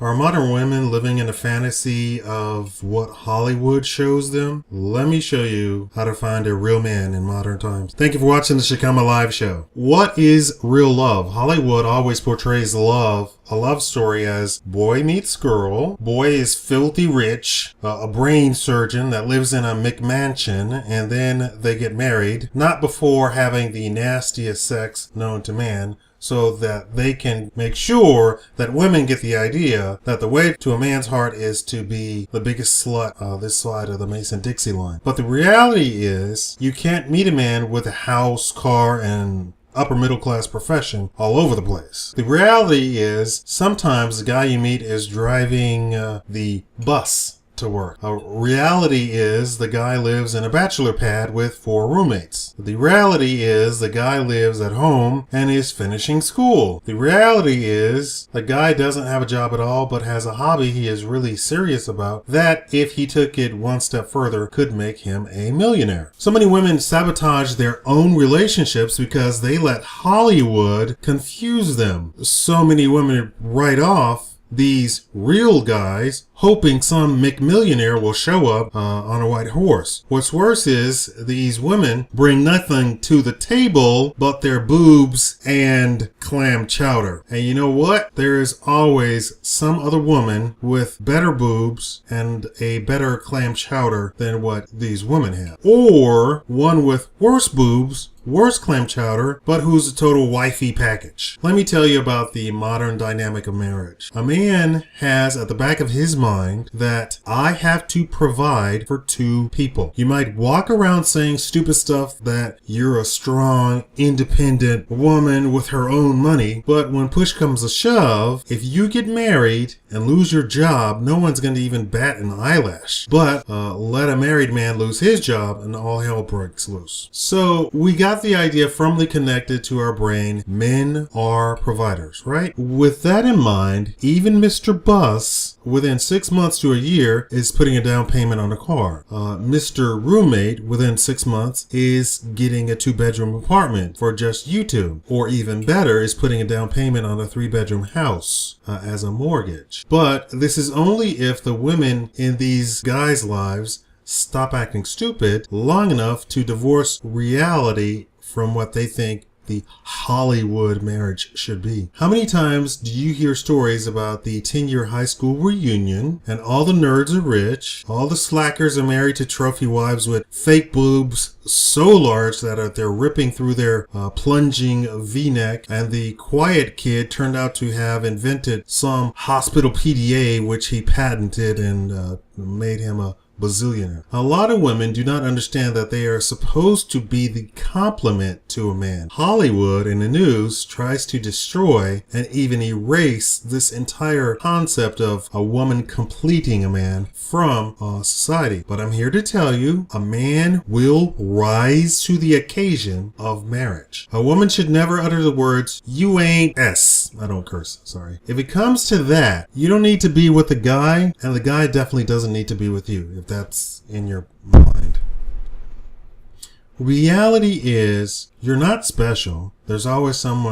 Are modern women living in a fantasy of what Hollywood shows them? Let me show you how to find a real man in modern times. Thank you for watching the Shikama Live Show. What is real love? Hollywood always portrays love, a love story, as boy meets girl, boy is filthy rich, a brain surgeon that lives in a McMansion, and then they get married, not before having the nastiest sex known to man, so that they can make sure that women get the idea that the way to a man's heart is to be the biggest slut this side of the Mason-Dixie line. But the reality is, you can't meet a man with a house, car, and upper middle class profession all over the place. The reality is, sometimes the guy you meet is driving the bus to work. Reality is the guy lives in a bachelor pad with 4 roommates. The reality is the guy lives at home and is finishing school. The reality is the guy doesn't have a job at all but has a hobby he is really serious about that, if he took it one step further, could make him a millionaire. So many women sabotage their own relationships because they let Hollywood confuse them. So many women write off these real guys, hoping some McMillionaire will show up on a white horse. What's worse is these women bring nothing to the table but their boobs and clam chowder. And you know what? There is always some other woman with better boobs and a better clam chowder than what these women have. Or one with worse boobs, worse clam chowder, but who's a total wifey package. Let me tell you about the modern dynamic of marriage. A man has at the back of his mind that I have to provide for 2 people. You might walk around saying stupid stuff that you're a strong, independent woman with her own money, but when push comes to shove, if you get married and lose your job, no one's going to even bat an eyelash. But let a married man lose his job and all hell breaks loose. So we got the idea firmly connected to our brain. Men are providers, right? With that in mind, even Mr. Bus, within 6 months to a year, is putting a down payment on a car. Mr. Roommate, within 6 months, is getting a 2-bedroom apartment for just you two. Or even better, is putting a down payment on a 3-bedroom house as a mortgage. But this is only if the women in these guys' lives stop acting stupid long enough to divorce reality from what they think the Hollywood marriage should be. How many times do you hear stories about the 10-year high school reunion and all the nerds are rich, all the slackers are married to trophy wives with fake boobs so large that they're ripping through their plunging v-neck, and the quiet kid turned out to have invented some hospital PDA which he patented and made him a bazillionaire. A lot of women do not understand that they are supposed to be the complement to a man. Hollywood and the news tries to destroy and even erase this entire concept of a woman completing a man from society. But I'm here to tell you, a man will rise to the occasion of marriage. A woman should never utter the words, "you ain't S." I don't curse, sorry. If it comes to that, you don't need to be with the guy, and the guy definitely doesn't need to be with you, if that's in your mind. Reality is, you're not special. There's always some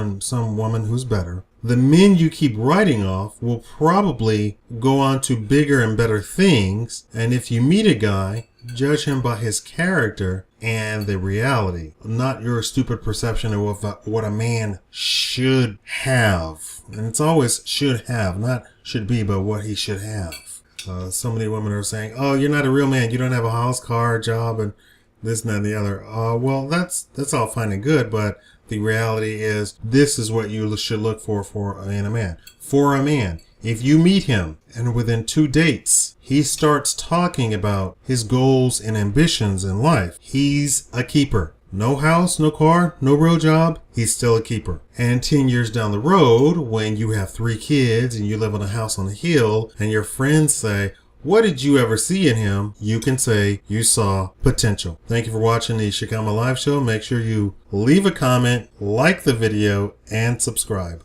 woman who's better. The men you keep writing off will probably go on to bigger and better things, and if you meet a guy, judge him by his character and the reality, not your stupid perception of what a man should have. And it's always should have, not should be, but what he should have. So many women are saying, "Oh, you're not a real man. You don't have a house, car, job, and this, and that, and the other." Well, that's all fine and good, but the reality is, this is what you should look for in a man. For a man, if you meet him and within 2 dates, he starts talking about his goals and ambitions in life, he's a keeper. No house, no car, no real job, he's still a keeper. And 10 years down the road, when you have 3 kids and you live in a house on a hill and your friends say, "What did you ever see in him?" you can say you saw potential. Thank you for watching the Shikama Live Show. Make sure you leave a comment, like the video, and subscribe.